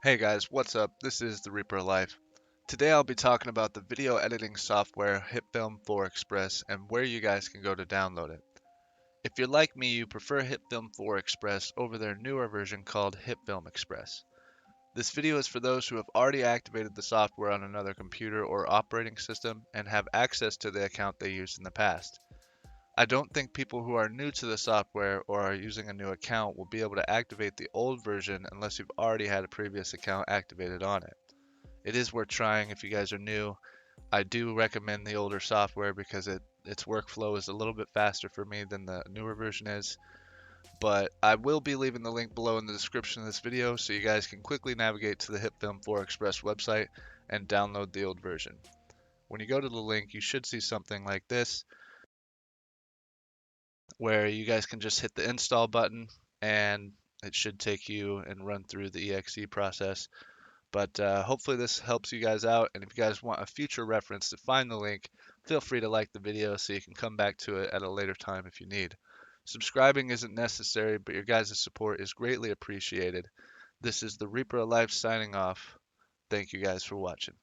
Hey guys, what's up? This is the Reaper of Life. Today I'll be talking about the video editing software Hitfilm for Express and where you guys can go to download it. If you're like me, you prefer Hitfilm for Express over their newer version called Hitfilm Express. This video is for those who have already activated the software on another computer or operating system and have access to the account they used in the past. I don't think people who are new to the software or are using a new account will be able to activate the old version unless you've already had a previous account activated on it. It is worth trying if you guys are new. I do recommend the older software because its workflow is a little bit faster for me than the newer version is. But I will be leaving the link below in the description of this video so you guys can quickly navigate to the Hitfilm 4 Express website and download the old version. When you go to the link, you should see something like this where you guys can just hit the install button and it should take you and run through the exe process. But hopefully this helps you guys out. And if you guys want a future reference to find the link, feel free to like the video so you can come back to it at a later time if you need. Subscribing isn't necessary, but your guys' support is greatly appreciated. This is the Reaper of Life signing off. Thank you guys for watching.